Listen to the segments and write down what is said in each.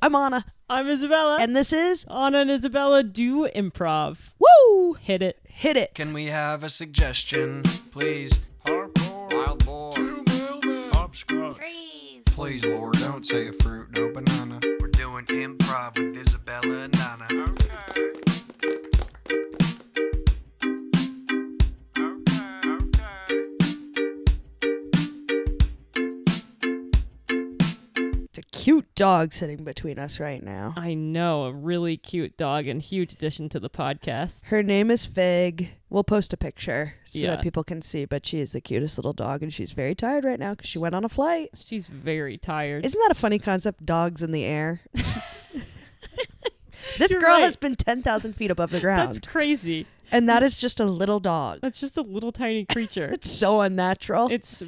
I'm Anna. I'm Isabella. And this is Anna and Isabella do improv. Woo! Hit it. Hit it. Can we have a suggestion, please? Popcorn, wild boar, 2 mailmen, hopscotch. Freeze. Please, Lord, don't say a fruit, no banana. We're doing improv with Isabella and Anna. Okay. It's a cute dog sitting between us right now. I know, a really cute dog and huge addition to the podcast. Her name is Fig. We'll post a picture so Yeah. that people can see, but she is the cutest little dog, and she's very tired right now because she went on a flight. She's very tired. Isn't that a funny concept? Dogs in the air. This You're girl right. has been 10,000 feet above the ground, That's crazy. and that is just a little dog. That's just a little tiny creature. It's so unnatural. It's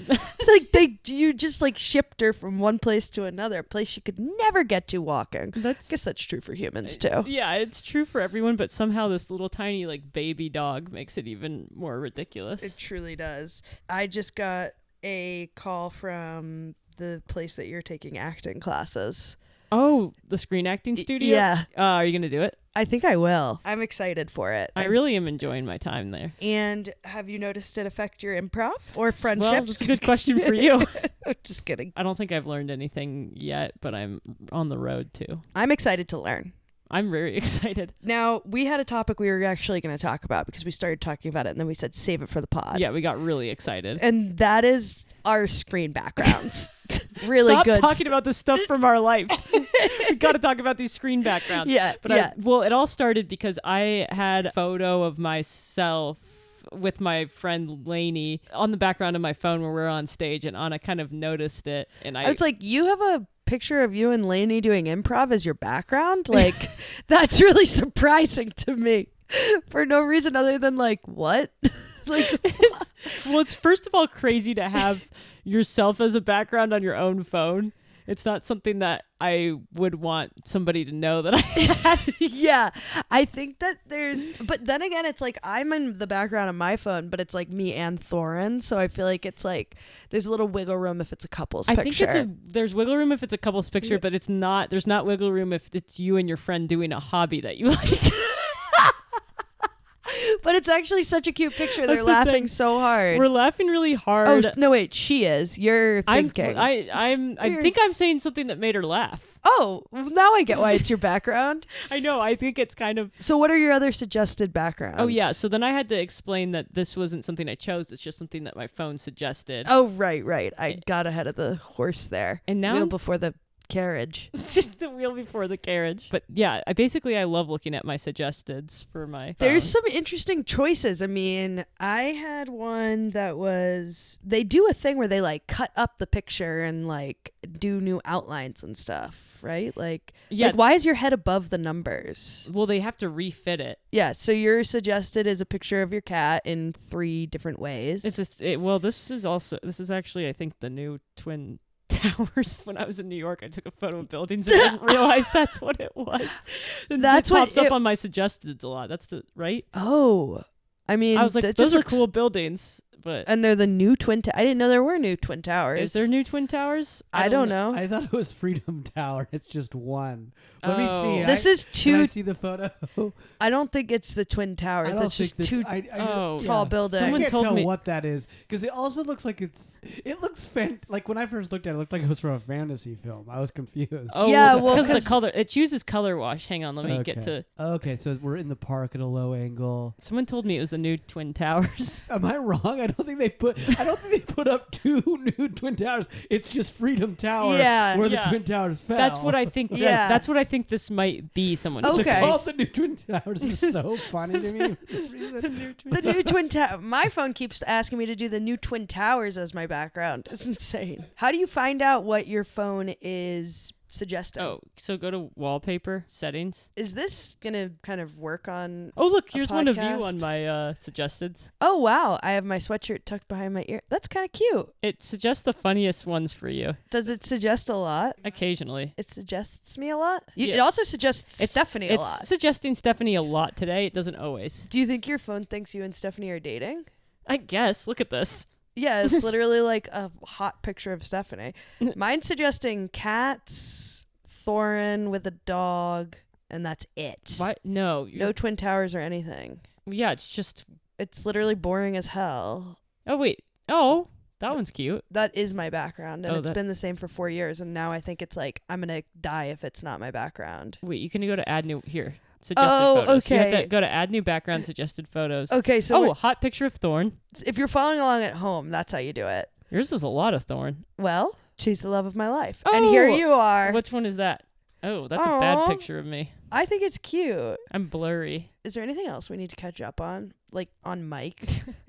like you just like shipped her from one place to another, a place she could never get to walking. I that's guess that's true for humans too. yeah, it's true for everyone, but somehow this little tiny like baby dog makes it even more ridiculous. It truly does. I just got a call from the place that you're taking acting classes. Oh, the screen acting studio? Yeah, Are you going to do it? I think I will. I'm excited for it. I really am enjoying my time there. And have you noticed it affect your improv or Well, friendships? that's a good question for you. Just kidding. I don't think I've learned anything yet, but I'm on the road to. I'm excited to learn. I'm very excited. Now, we had a topic we were actually going to talk about because we started talking about it and then we said save it for the pod. Yeah, we got really excited. And that is our screen backgrounds. Really Stop good. talking about the stuff from our life. We got to talk about these screen backgrounds. Yeah, But yeah. well, it all started because I had a photo of myself with my friend Lainey on the background of my phone when we were on stage, and Anna kind of noticed it. And I was like, you have a picture of you and Lainey doing improv as your background? Like, that's really surprising to me for no reason other than like, what? Like, it's first of all crazy to have yourself as a background on your own phone. It's not something that I would want somebody to know that I had. yeah, I think that but then again, it's like I'm in the background of my phone, but it's like me and Thorin. So I feel like it's like there's a little wiggle room if it's a couple's I picture. think there's wiggle room if it's a couple's picture, but there's not wiggle room if it's you and your friend doing a hobby that you like. But it's actually such a cute picture. They're That's the laughing thing. so hard. We're laughing really hard. Oh no! Wait, she is. You're thinking. I think I'm saying something that made her laugh. Oh, well, now I get why it's your background. I know. I think it's kind of. So what are your other suggested backgrounds? Oh yeah. So then I had to explain that this wasn't something I chose. It's just something that my phone suggested. Oh right. I got ahead of the horse there. And now Wheel before the carriage. It's just the wheel before the carriage. But yeah, I love looking at my suggesteds for my phone. There's some interesting choices. I mean, I had one that was they do a thing where they like cut up the picture and like do new outlines and stuff, right? Like, Yeah. like why is your head above the numbers? Well, they have to refit it. Yeah, so your suggested is a picture of your cat in 3 different ways. It's just this is actually I think the new Twin Towers. When I was in New York, I took a photo of buildings and didn't realize that's what it was. And That's it what pops up on my suggested a lot. That's the right. Oh, I mean, I was like, that those just are looks- cool buildings, but And they're the new I didn't know there were new Twin Towers. is there new Twin Towers? I don't know. I thought it was Freedom Tower. It's just one. Let me Oh. see. This is Can I two. see the photo? I don't think it's the Twin Towers. I don't It's just think two Oh. tall buildings. I Someone can't told tell me- what that is because it also looks like it looks like when I first looked at it, it looked like it was from a fantasy film. I was confused. Oh, Yeah, it's well, 'cause of 'cause- the color. It chooses color wash. Hang on, let me get to. Okay, so we're in the park at a low angle. Someone told me it was the new Twin Towers. Am I wrong? I don't think they put up 2 new Twin Towers. It's just Freedom Tower Yeah. where the Yeah. Twin Towers fell. That's what I think. Yeah. That's what I think this might be. Someone. Okay. To call it the new Twin Towers is so funny to me. For some reason. The new Twin Tower. My phone keeps asking me to do the new Twin Towers as my background. It's insane. How do you find out what your phone is suggesting? Oh, so go to wallpaper settings. Is this going to kind of work on... Oh, look, A here's one of you podcast? on my suggesteds. Oh, wow. I have my sweatshirt tucked behind my ear. That's kind of cute. It suggests the funniest ones for you Does it suggest a lot? occasionally. It suggests me a lot? Yeah. It also suggests Stephanie a It's lot. suggesting Stephanie a lot today. It doesn't always. Do you think your phone thinks you and Stephanie are dating? I guess. Look at this. Yeah, it's literally like a hot picture of Stephanie. Mine's suggesting cats, Thorin with a dog, and that's it. What? No. No Twin Towers or anything. Yeah, it's just. It's literally boring as hell. Oh, wait. Oh, that one's cute. That is my background, and Oh, it's been the same for 4 years, and now I think it's like I'm going to die if it's not my background. Wait, you can go to add new. Here. Suggested photos. You have Okay. to go to add new background suggested photos. Okay, so hot picture of Thorn. if you're following along at home, that's how you do it. Yours is a lot of Thorn. Well, she's the love of my life. And here Oh, you are. Which one is that? Oh, that's a Aw. bad picture of me. I think it's cute. I'm blurry. Is there anything else we need to catch up on? Like on mic?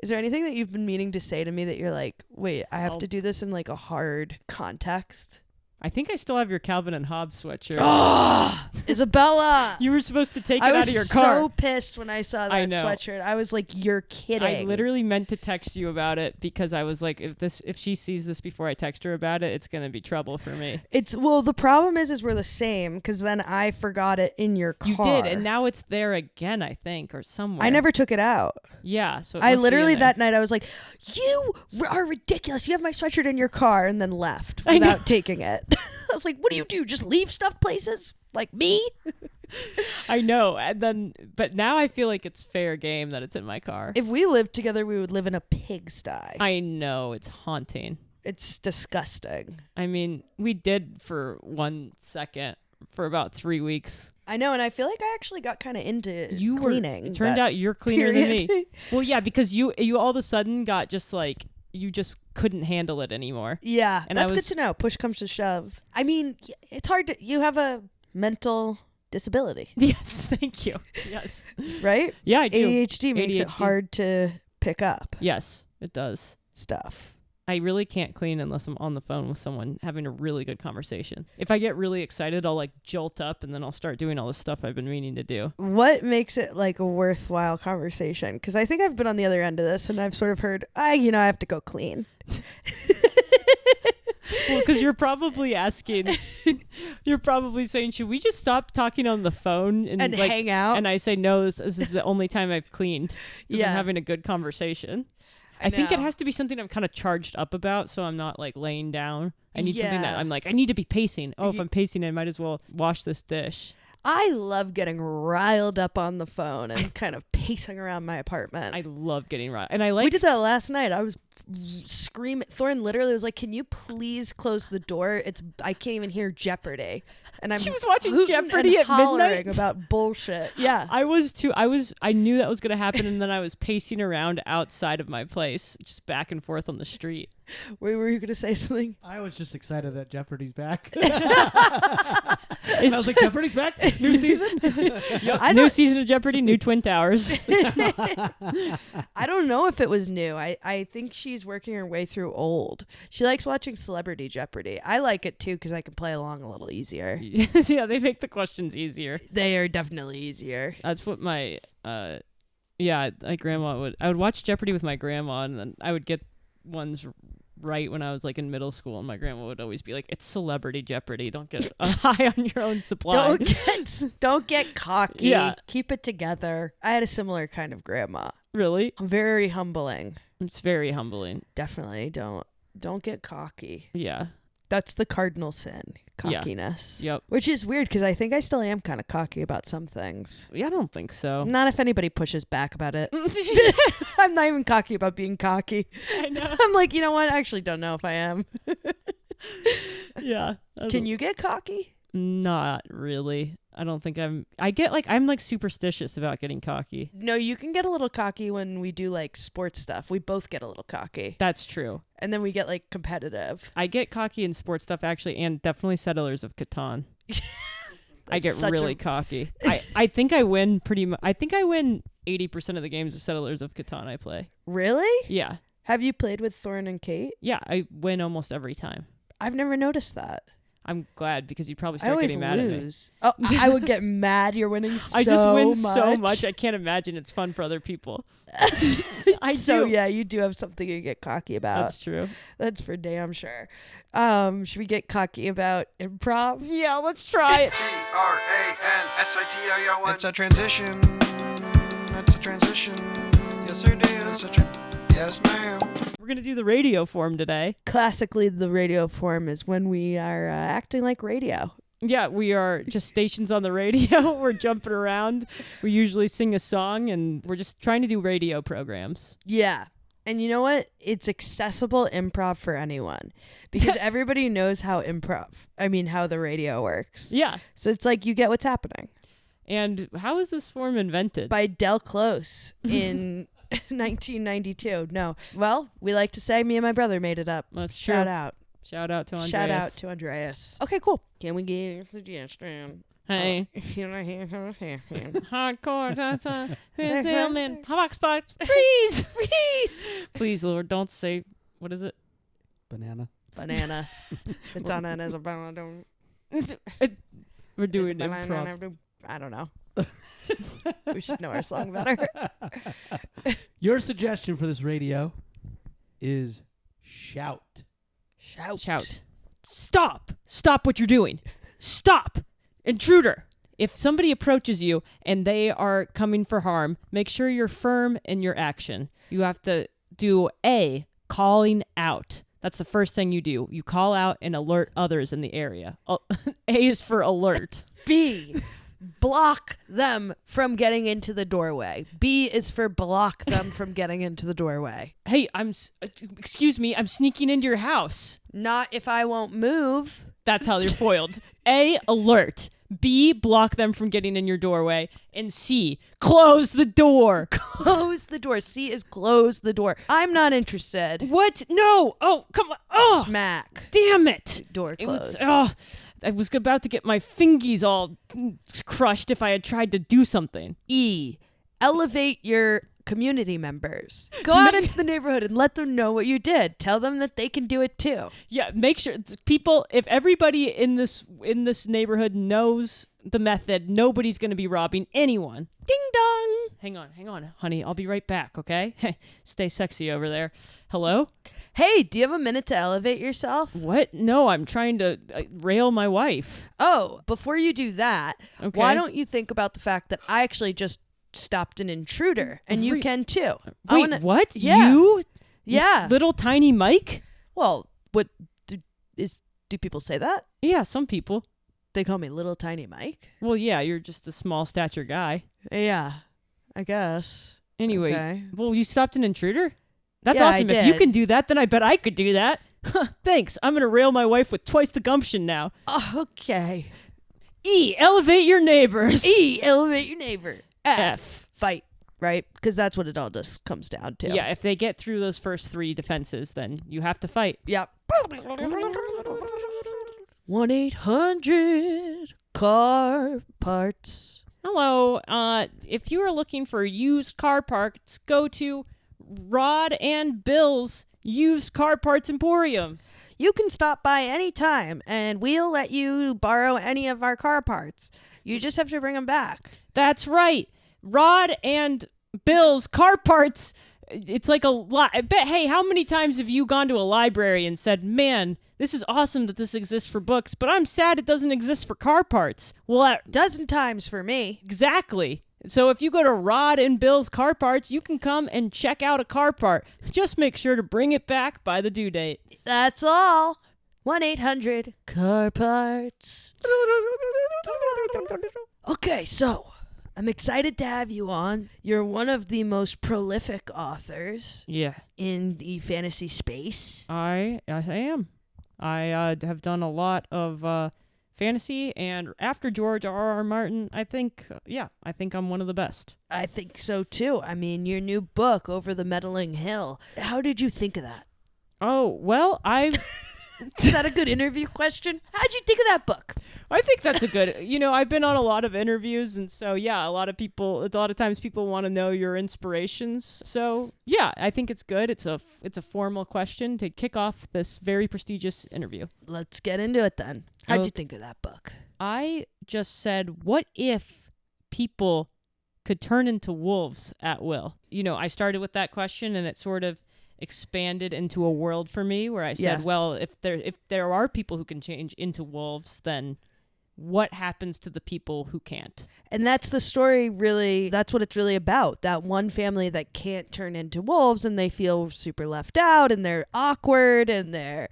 Is there anything that you've been meaning to say to me that you're like, wait, I have to do this in like a hard context? I think I still have your Calvin and Hobbes sweatshirt. Oh, Isabella! You were supposed to take I it was out of your car. so pissed when I saw I that know. sweatshirt. I was like, you're kidding. I literally meant to text you about it because I was like, if she sees this before I text her about it, it's gonna be trouble for me. The problem is we're the same because then I forgot it in your car. You did, and now it's there again, I think, or somewhere. I never took it out. Yeah, so it I must be literally in there. that night I was like, you are ridiculous. You have my sweatshirt in your car, and then left I know. without taking it. I was like, what do? Just leave stuff places like me? I know, and then, but now I feel like it's fair game that it's in my car. If we lived together, we would live in a pigsty. I know, it's haunting. It's disgusting. I mean, we did for 1 second for about 3 weeks. I know, and I feel like I actually got kind of into You cleaning. It turned that out you're cleaner period. than me. Well, yeah, because you all of a sudden got just like you just couldn't handle it anymore. Yeah, And that's I was- good to know. Push comes to shove. I mean, it's hard to. You have a mental disability, Yes, thank you. Yes. right? Yeah, I do. ADHD makes it ADHD. hard to pick up Yes, it does. stuff. I really can't clean unless I'm on the phone with someone having a really good conversation. If I get really excited, I'll like jolt up and then I'll start doing all the stuff I've been meaning to do. What makes it like a worthwhile conversation? Because I think I've been on the other end of this, and I've sort of heard, I have to go clean. Well, because you're probably asking, you're probably saying, should we just stop talking on the phone And like, hang out. And I say, no, this is the only time I've cleaned because Yeah. I'm having a good conversation. I think it know. has to be something I'm kind of charged up about, so I'm not like laying down. I need something that Yeah. I'm like, I need to be pacing. Oh, if Ye- I'm pacing, I might as well wash this dish. I love getting riled up on the phone and kind of pacing around my apartment. I love getting right. And I like we did that last night. I was screaming. Thorne literally was like, "Can you please close the door? I can't even hear Jeopardy." And I'm She was watching hooting Jeopardy and at hollering midnight? about bullshit. Yeah. I was too. I knew that was going to happen, and then I was pacing around outside of my place, just back and forth on the street. Were you gonna say something? I was just excited that Jeopardy's back. It's I was like, Jeopardy's back? New season? new season of Jeopardy, new Twin Towers. I don't know if it was new. I think she's working her way through old. She likes watching Celebrity Jeopardy. I like it too because I can play along a little easier. Yeah, they make the questions easier. They are definitely easier. That's what my my grandma would. I would watch Jeopardy with my grandma, and then I would get ones right when I was like in middle school, and my grandma would always be like, "It's Celebrity Jeopardy. Don't get high on your own supply." Don't get cocky. Yeah. Keep it together. I had a similar kind of grandma. Really, Very humbling. it's very humbling. Definitely don't get cocky. Yeah. That's the cardinal sin, Yeah. cockiness. Yep. Which is weird because I think I still am kind of cocky about some things. Yeah, I don't think so. Not if anybody pushes back about it. I'm not even cocky about being cocky. I know. I'm like, you know what? I actually don't know if I am. Yeah. Can you get cocky? Not really. I don't think I'm like superstitious about getting cocky. No, you can get a little cocky when we do like sports stuff. We both get a little cocky. That's true. And then we get like competitive. I get cocky in sports stuff actually, and definitely Settlers of Catan. I get such really a- cocky. I think I win pretty much. I think I win 80% of the games of Settlers of Catan I play. Really? Yeah. Have you played with Thorne and Kate? Yeah, I win almost every time. I've never noticed that. I'm glad because you'd probably I start always getting mad at me. lose. Oh, I would get mad. You're winning so I just win much. so much. I can't imagine it's fun for other people. I So do. yeah, you do have something you get cocky about. That's true. That's for damn sure. Should we get cocky about improv? Yeah, let's try it. TRANSITIO. It's a transition. It's a transition. Yes, it is. Yes, ma'am. We're going to do the radio form today. Classically, the radio form is when we are acting like radio. Yeah, we are just stations on the radio. We're jumping around. We usually sing a song, and we're just trying to do radio programs. Yeah. And you know what? It's accessible improv for anyone because everybody knows how the radio works. Yeah. So it's like you get what's happening. And how was this form invented? By Del Close in 1992. No. Well, we like to say me and my brother made it up. That's true. Shout out. Shout out to Andreas. Shout out to Andreas. Okay, cool. Can we get a suggestion? Hey. Hardcore. Gentlemen. Hawk spots. Freeze. Freeze. Please, Lord, don't say, what is it? Banana. Banana. It's on an Isabella. We're doing improv. I don't know. We should know our song better. Your suggestion for this radio is shout. Shout. Stop. Stop what you're doing. Stop. Intruder. If somebody approaches you and they are coming for harm, make sure you're firm in your action. You have to do A, calling out. That's the first thing you do. You call out and alert others in the area. A is for alert. B, block them from getting into the doorway. B is for block them from getting into the doorway. Hey, excuse me, I'm sneaking into your house. Not if I won't move. That's how you're foiled. A, alert. B, block them from getting in your doorway. And C, close the door. Close the door. C is close the door. I'm not interested. What? No. Oh, come on. Oh, smack. Damn it. Door closed. I was about to get my fingies all crushed if I had tried to do something. E, elevate your community members. Go out into the neighborhood and let them know what you did. Tell them that they can do it too. Yeah, make sure people, if everybody in this neighborhood knows the method, nobody's going to be robbing anyone. Ding dong. Hang on, honey. I'll be right back, okay? Stay sexy over there. Hello? Hey, do you have a minute to elevate yourself? What? No, I'm trying to rail my wife. Oh, before you do that, Okay. why don't you think about the fact that I actually just stopped an intruder, and you can too. Wait, what? Yeah. You? Yeah. Little tiny Mike? Well, what do people say that? Yeah, some people. They call me Little Tiny Mike? Well, yeah, you're just a small stature guy. Yeah, I guess. Anyway, Okay. well, you stopped an intruder? That's Yeah, I awesome. If you did. can do that, then I bet I could do that. Thanks. I'm going to rail my wife with twice the gumption now. Okay. E, elevate your neighbors. E, elevate your neighbor. F. Fight, right? Because that's what it all just comes down to. Yeah, if they get through those first three defenses, then you have to fight. Yep. 1-800-CAR-PARTS. Hello. If you are looking for used car parts, go to Rod and Bill's Used Car Parts Emporium. You can stop by anytime, and we'll let you borrow any of our car parts. You just have to bring them back. That's right. Rod and Bill's Car Parts. It's like a lot. I bet, hey, how many times have you gone to a library and said, man, this is awesome that this exists for books, but I'm sad it doesn't exist for car parts? Well, Dozen times for me. exactly. So if you go to Rod and Bill's Car Parts, you can come and check out a car part. Just make sure to bring it back by the due date. That's all. 1-800-CAR-PARTS. Okay, so I'm excited to have you on. You're one of the most prolific authors Yeah, in the fantasy space. I am. I have done a lot of fantasy, and after George R.R. Martin, I think I'm one of the best. I think so too. I mean, your new book, Over the Meddling Hill. How did you think of that? Oh, well, Is that a good interview question? How'd you think of that book? I think that's a good, I've been on a lot of interviews, and so, yeah, a lot of times people want to know your inspirations. So, yeah, I think it's good. It's a formal question to kick off this very prestigious interview. Let's get into it then. How'd you think of that book? I just said, what if people could turn into wolves at will? I started with that question, and it sort of expanded into a world for me where I said, well, if there are people who can change into wolves, then what happens to the people who can't? And that's the story, really. That's what it's really about. That one family that can't turn into wolves, and they feel super left out, and they're awkward, and they're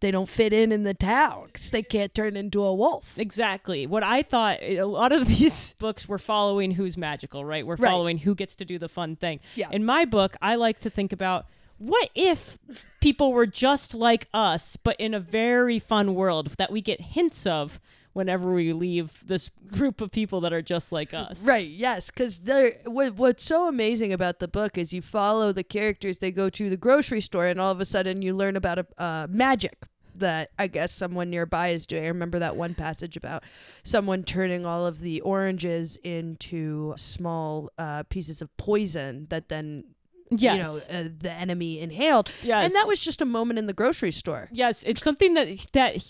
they don't fit in the town because they can't turn into a wolf. Exactly. What I thought, a lot of these books were following who's magical, right? We're following who gets to do the fun thing. Yeah. In my book, I like to think about, what if people were just like us, but in a very fun world that we get hints of whenever we leave this group of people that are just like us. Right, yes, because what's so amazing about the book is you follow the characters. They go to the grocery store, and all of a sudden you learn about magic that I guess someone nearby is doing. I remember that one passage about someone turning all of the oranges into small pieces of poison that then... Yes. The enemy inhaled. Yes. And that was just a moment in the grocery store. Yes, it's something that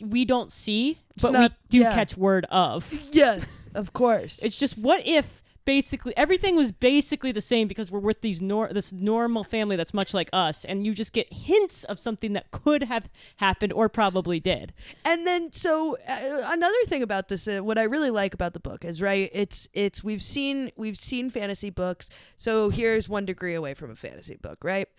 we don't see, but not- we do yeah. catch word of. Yes, of course. It's just, what if basically everything was basically the same because we're with these this normal family that's much like us, and you just get hints of something that could have happened or probably did. And then, so another thing about this, what I really like about the book is, right, it's we've seen fantasy books. So here's 1 degree away from a fantasy book, right?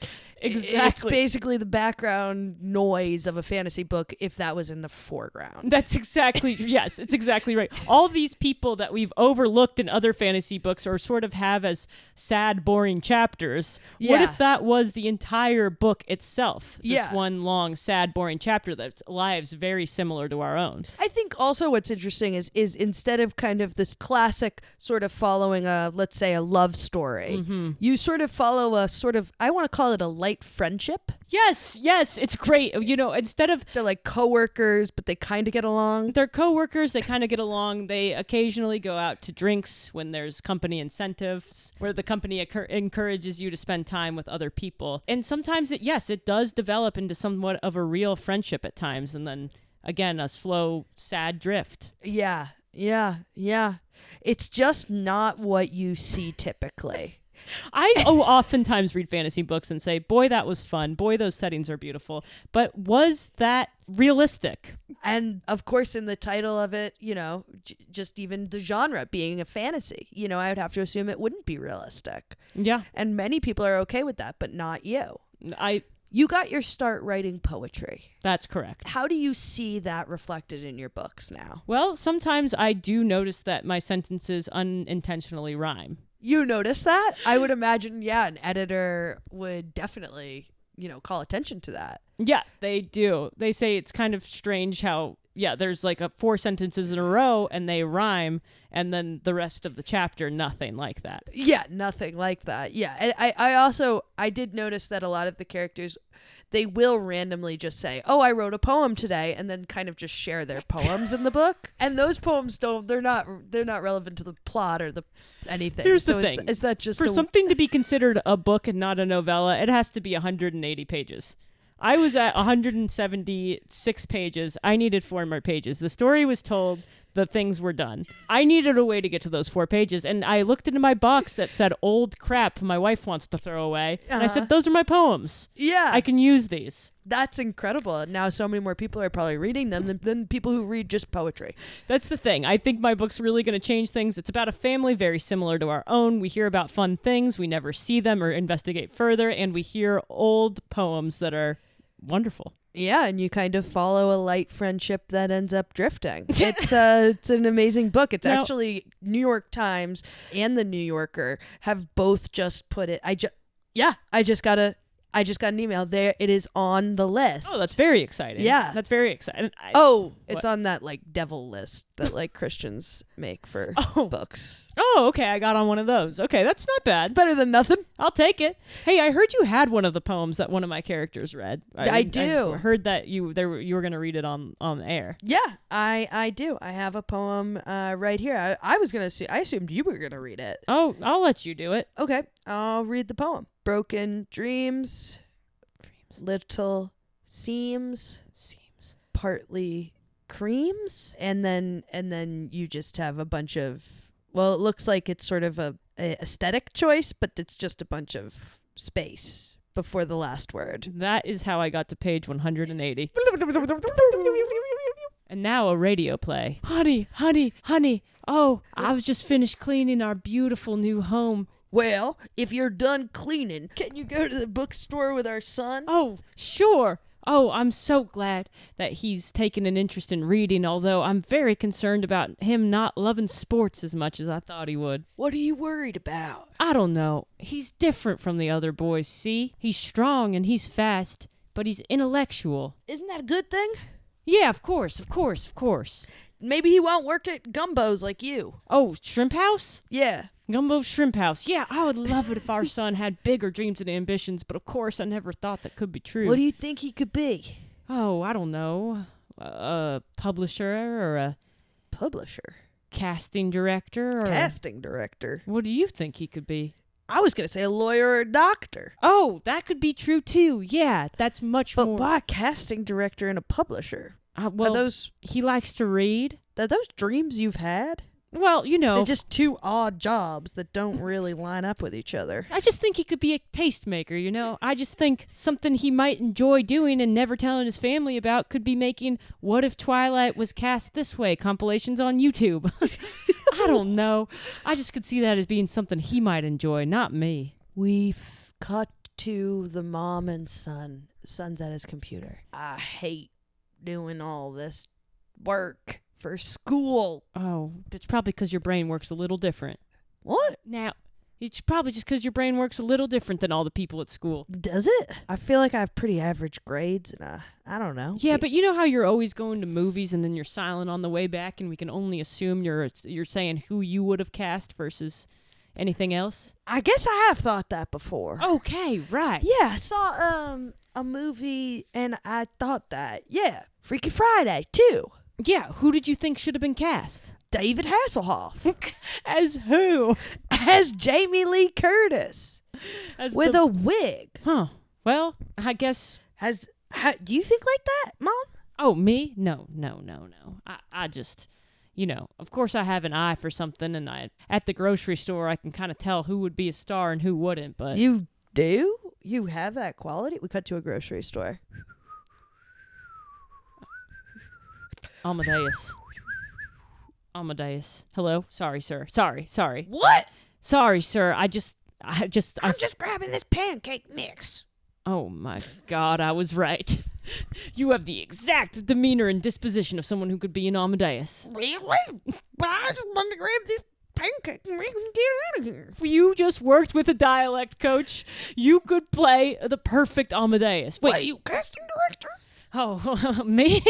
Exactly. It's basically the background noise of a fantasy book if that was in the foreground. That's exactly, yes, it's exactly right. All these people that we've overlooked in other fantasy books or sort of have as sad, boring chapters. Yeah. What if that was the entire book itself? This Yeah. one long, sad, boring chapter that's lives very similar to our own. I think also what's interesting is instead of kind of this classic sort of following let's say a love story, you sort of follow a sort of, I want to call it a light friendship. Yes, it's great. Instead of They're like coworkers, but they kind of get along. they're coworkers, they kind of get along. They occasionally go out to drinks when there's company incentives, where the company encourages you to spend time with other people. And sometimes it does develop into somewhat of a real friendship at times, and then again a slow, sad drift. Yeah. It's just not what you see typically. I oftentimes read fantasy books and say, boy, that was fun. Boy, those settings are beautiful. But was that realistic? And of course, in the title of it, just even the genre being a fantasy, I would have to assume it wouldn't be realistic. Yeah. And many people are okay with that, but not you. You got your start writing poetry. That's correct. How do you see that reflected in your books now? Well, sometimes I do notice that my sentences unintentionally rhyme. You notice that? I would imagine, an editor would definitely, call attention to that. Yeah, they do. They say it's kind of strange how, there's like 4 sentences in a row and they rhyme, and then the rest of the chapter, nothing like that. Yeah, nothing like that. Yeah. And I did notice that a lot of the characters, they will randomly just say, oh, I wrote a poem today, and then kind of just share their poems in the book. And those poems they're not relevant to the plot or anything. Here's the thing. Is that just for something to be considered a book and not a novella, it has to be 180 pages. I was at 176 pages. I needed 4 more pages. The story was told. The things were done. I needed a way to get to those 4 pages, and I looked into my box that said old crap my wife wants to throw away, and I said, those are my poems. Yeah. I can use these. That's incredible. Now so many more people are probably reading them than people who read just poetry. That's the thing. I think my book's really going to change things. It's about a family very similar to our own. We hear about fun things. We never see them or investigate further, and we hear old poems that are wonderful. Yeah, and you kind of follow a light friendship that ends up drifting. It's an amazing book. It's actually New York Times and the New Yorker have both just put it. I just got an email there. It is on the list. Oh, that's very exciting. Yeah. That's very exciting. It's on that like devil list that like Christians make for books. Oh, okay. I got on one of those. Okay, that's not bad. Better than nothing. I'll take it. Hey, I heard you had one of the poems that one of my characters read. I do. I heard that you were going to read it on air. Yeah, I do. I have a poem right here. I assumed you were going to read it. Oh, I'll let you do it. Okay, I'll read the poem. Broken dreams, little seams, partly creams, and then you just have a bunch of, well, it looks like it's sort of a aesthetic choice, but it's just a bunch of space before the last word. That is how I got to page 180. And now a radio play. Honey, honey, honey. Oh, I was just finished cleaning our beautiful new home. Well, if you're done cleaning, can you go to the bookstore with our son? Oh, sure. Oh, I'm so glad that he's taken an interest in reading, although I'm very concerned about him not loving sports as much as I thought he would. What are you worried about? I don't know. He's different from the other boys, see? He's strong and he's fast, but he's intellectual. Isn't that a good thing? Yeah, of course. Maybe he won't work at Gumbo's like you. Oh, Shrimp House? Yeah. Gumbo's Shrimp House. Yeah, I would love it if our son had bigger dreams and ambitions, but of course I never thought that could be true. What do you think he could be? Oh, I don't know. A publisher or a Publisher. casting director or Casting director. What do you think he could be? I was going to say a lawyer or a doctor. Oh, that could be true too. Yeah, that's much But more. why a casting director and a publisher? Well, are he likes to read. those dreams you've had? Well, you know. They're just two odd jobs that don't really line up with each other. I just think he could be a tastemaker, you know? I just think something he might enjoy doing and never telling his family about could be making What If Twilight Was Cast This Way compilations on YouTube. I don't know. I just could see that as being something he might enjoy, not me. We've cut to the mom and son. Son's at his computer. I hate doing all this work for school. Oh, it's probably because your brain works a little different. What? Now, it's probably just because your brain works a little different than all the people at school. Does it? I feel like I have pretty average grades, and I don't know. Yeah, but you know how you're always going to movies and then you're silent on the way back, and we can only assume you're saying who you would have cast versus anything else? I guess I have thought that before. Okay, right. Yeah, I saw a movie, and I thought that. Yeah, Freaky Friday, too. Yeah, who did you think should have been cast? David Hasselhoff. As who? As Jamie Lee Curtis. As with a wig. Huh. Well, I guess... Do you think like that, Mom? Oh, me? No. I just... You know, of course I have an eye for something, and at the grocery store I can kind of tell who would be a star and who wouldn't, but... You do? You have that quality? We cut to a grocery store. Amadeus. Hello? Sorry, sir. Sorry. What? Sorry, sir. I'm just grabbing this pancake mix. Oh my God, I was right. You have the exact demeanor and disposition of someone who could be an Amadeus. Really? But I just wanted to grab this pancake mix and get out of here. You just worked with a dialect coach. You could play the perfect Amadeus. Wait, What, are you casting director? Oh, me?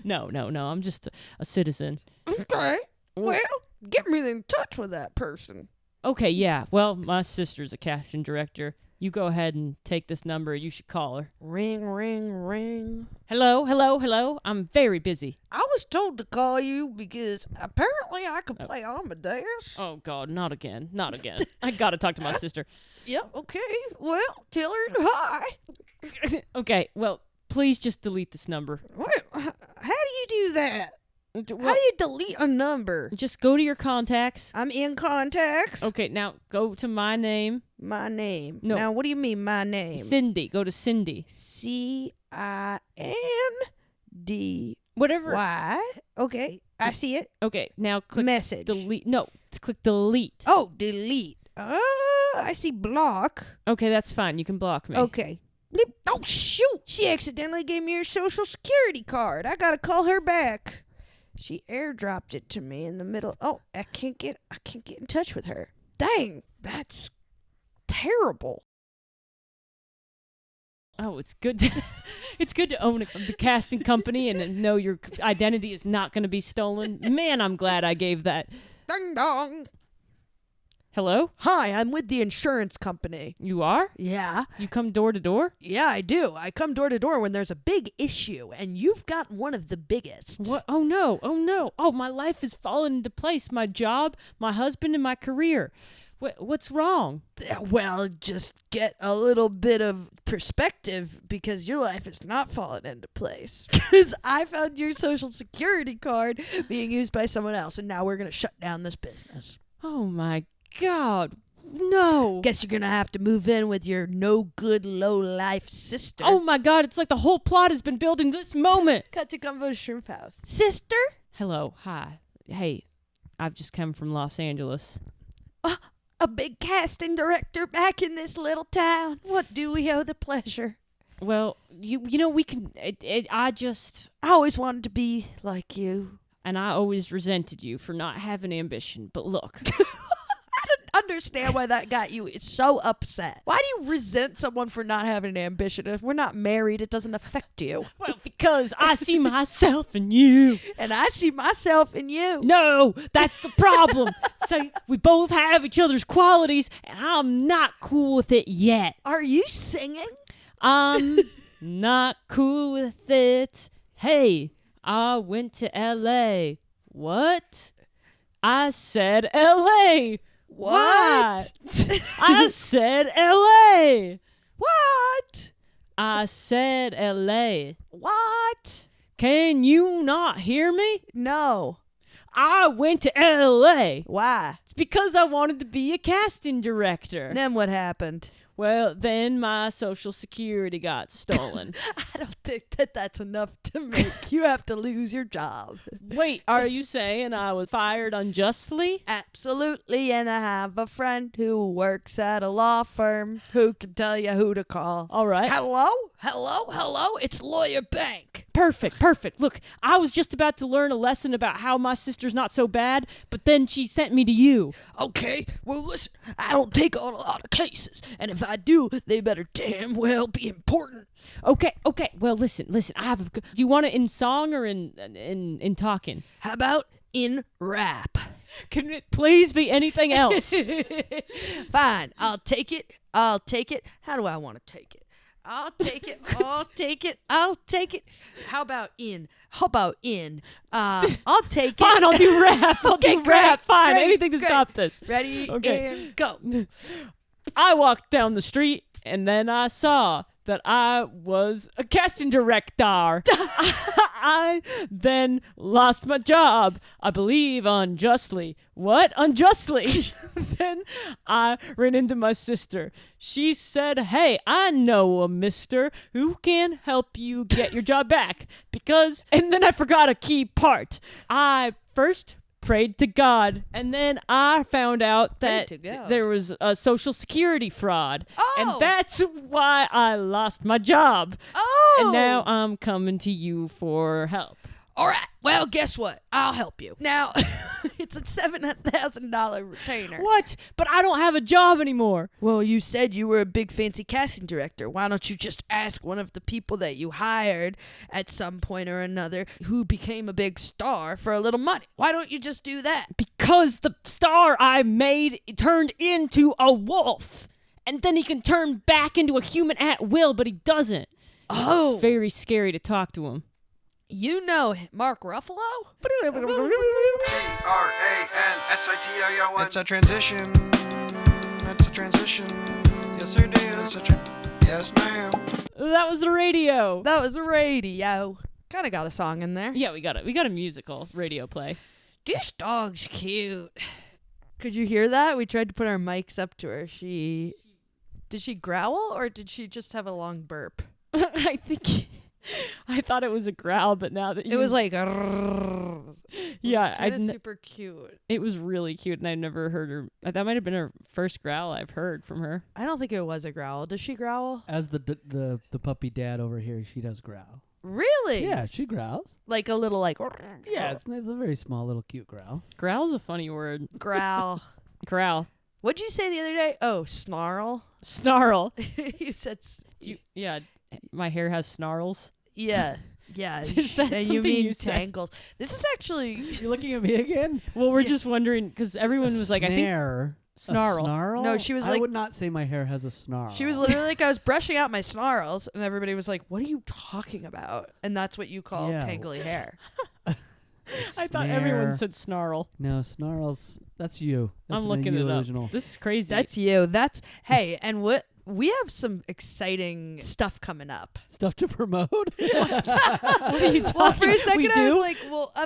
No. I'm just a citizen. Okay. Well, get me in touch with that person. Okay, yeah. Well, my sister's a casting director. You go ahead and take this number. You should call her. Ring, ring, ring. Hello. I'm very busy. I was told to call you because apparently I could play Amadeus. Oh, God, not again. I gotta talk to my sister. Yep, okay. Well, tell her hi. Okay, well, please just delete this number. What? How do you do that? How do you delete a number? Just go to your contacts. I'm in contacts. Okay, now go to my name. My name. No. Now, what do you mean, my name? Cindy. Go to Cindy. CIND. Whatever. Why? Okay, I see it. Okay, now click Message. delete. No, click delete. Oh, delete. I see block. Okay, that's fine. You can block me. Okay. Bleep. Oh, shoot. She accidentally gave me her social security card. I gotta call her back. She airdropped it to me in the middle. Oh, I can't get in touch with her. Dang, that's terrible. Oh, it's good. It's good to own the casting company and know your identity is not going to be stolen. Man, I'm glad I gave that. Ding dong. Hello? Hi, I'm with the insurance company. You are? Yeah. You come door to door? Yeah, I do. I come door to door when there's a big issue, and you've got one of the biggest. What? Oh, no. Oh, my life is falling into place. My job, my husband, and my career. What's wrong? Well, just get a little bit of perspective because your life is not falling into place. Because I found your social security card being used by someone else, and now we're going to shut down this business. Oh, my God. No. Guess you're going to have to move in with your no-good, low-life sister. Oh, my God. It's like the whole plot has been building this moment. Cut to Gumbo's Shrimp House. Sister? Hello. Hi. Hey, I've just come from Los Angeles. A big casting director back in this little town. What do we owe the pleasure? Well, you know, we can. I always wanted to be like you. And I always resented you for not having ambition. But look, Understand why that got you so upset. Why do you resent someone for not having an ambition? If we're not married, it doesn't affect you. well, because I see myself in you. And I see myself in you. No, that's the problem. So we both have each other's qualities, and I'm not cool with it yet. Are you singing? I'm not cool with it. Hey, I went to L.A. What? I said L.A. What? I said L.A. What? I said L.A. What? Can you not hear me? No. I went to L.A. Why? It's because I wanted to be a casting director. Then what happened? Well, then my Social Security got stolen. I don't think that's enough to make you have to lose your job. Wait, are you saying I was fired unjustly? Absolutely, and I have a friend who works at a law firm who can tell you who to call. All right. Hello? Hello? Hello? It's Lawyer Bank. Perfect. Look, I was just about to learn a lesson about how my sister's not so bad, but then she sent me to you. Okay, well listen, I don't take on a lot of cases, and if I do, they better damn well be important. Okay. Well, listen. I have. Do you want it in song or in talking? How about in rap? Can it please be anything else? Fine, I'll take it. How do I want to take it? I'll take it. How about in? I'll take it. Fine, I'll do rap. Okay, do rap. Fine, great, anything to great. stop this. Ready, Okay. and go. I walked down the street and then I saw that I was a casting director. I then lost my job, I believe unjustly. What? Unjustly? Then I ran into my sister. She said, hey, I know a mister who can help you get your job back. And then I forgot a key part. I first prayed to God, and then I found out that Prayed to God. there was a Social Security fraud, Oh. and that's why I lost my job. Oh. And now I'm coming to you for help. All right. Well, guess what? I'll help you. Now, it's a $7,000 retainer. What? But I don't have a job anymore. Well, you said you were a big fancy casting director. Why don't you just ask one of the people that you hired at some point or another who became a big star for a little money? Why don't you just do that? Because the star I made turned into a wolf. And then he can turn back into a human at will, but he doesn't. Oh. It's very scary to talk to him. You know Mark Ruffalo? It's a transition. It's a transition. Yes, it is. Yes, ma'am. That was the radio. That was a radio. Kind of got a song in there. Yeah, we got a musical radio play. This dog's cute. Could you hear that? We tried to put our mics up to her. Did she growl or did she just have a long burp? I thought it was a growl, but now that It was like yeah, super cute. it was really cute, and I'd never heard her. That might have been her first growl I've heard from her. I don't think it was a growl. Does she growl? As the puppy dad over here, she does growl. Really? Yeah, she growls. Like a little like Yeah, it's a very small little cute growl. Growl's a funny word. growl. Growl. What'd you say the other day? Oh, snarl. Snarl. You said Yeah, my hair has snarls. yeah. Yeah. Is that and you something mean you said? tangles. This is actually You looking at me again? Well, we're Yeah. just wondering because everyone was like, I think Snare. snarl. A snarl? No, she was I like- would not say my hair has a snarl. she was literally like I was brushing out my snarls and everybody was like, "What are you talking about?" And that's what you call Yeah. tangly hair. I thought everyone Snare. said snarl. No, snarls. That's you. That's I'm an looking you it up. original. This is crazy. That's you. That's hey, and what we have some exciting stuff coming up. Stuff to promote. What are you Well, for a talking- second we I was do? like,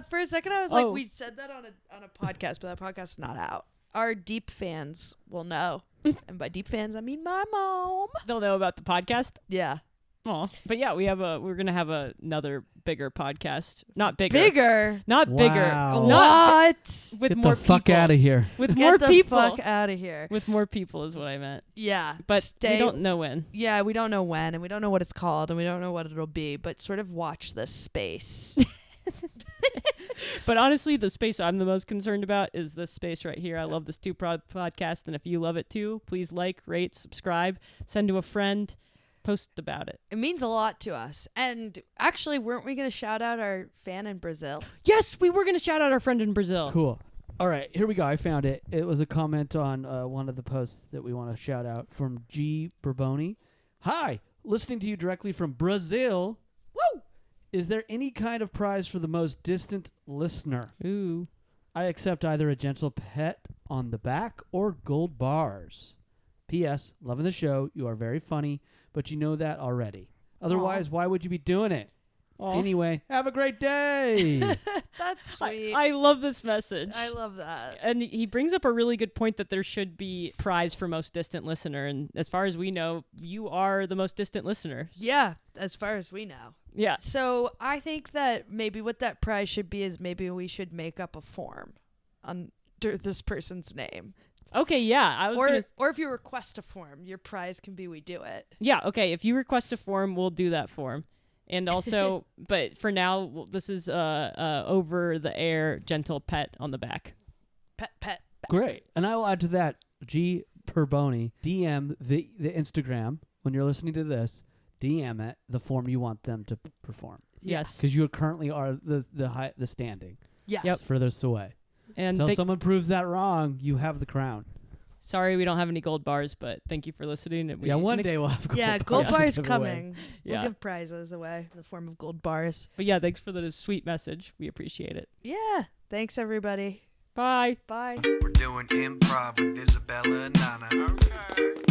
for a second I was like, Oh. we said that on a podcast, but that podcast's not out. Our deep fans will know, and by deep fans I mean my mom. They'll know about the podcast. Yeah, Aw. But yeah, we're gonna have another bigger podcast. Not bigger. Bigger. Not bigger. Wow. What? With Get more the fuck people. out of here. With Get more the people. fuck out of here. With more people is what I meant. Yeah. But we don't know when. Yeah, we don't know when, and we don't know what it's called, and we don't know what it'll be, but sort of watch this space. But honestly, the space I'm the most concerned about is this space right here. I love this podcast, and if you love it too, please like, rate, subscribe, send to a friend, post about it. It means a lot to us. And actually, weren't we going to shout out our fan in Brazil? Yes, we were going to shout out our friend in Brazil. Cool. All right, here we go. I found it. It was a comment on one of the posts that we want to shout out from G. Bourboni. Hi, listening to you directly from Brazil. Woo! Is there any kind of prize for the most distant listener? Ooh. I accept either a gentle pet on the back or gold bars. P.S. Loving the show. You are very funny, but you know that already. Otherwise, why would you be doing it? Aw. Anyway, have a great day. That's sweet. I love this message. I love that. And he brings up a really good point that there should be prize for most distant listener. And as far as we know, you are the most distant listener. Yeah, as far as we know. Yeah. So I think that maybe what that prize should be is maybe we should make up a form under this person's name. Okay, yeah. I was Or if you request a form, your prize can be we do it. Yeah, okay. If you request a form, we'll do that form. And also, but for now, this is over the air gentle pet on the back. Pet. Great. And I will add to that, G. Perboni, DM the Instagram when you're listening to this. DM it the form you want them to perform. Yes. Because you currently are the standing. Yes. Yep. Furthest away. And Until someone proves that wrong, you have the crown. sorry we don't have any gold bars, but thank you for listening. Yeah, one day we'll have gold bars. Gold to bars give coming. away. Yeah. We'll give prizes away in the form of gold bars. But yeah, thanks for the sweet message. We appreciate it. Yeah. Thanks, everybody. Bye. Bye. We're doing improv with Isabella and Nana. Okay.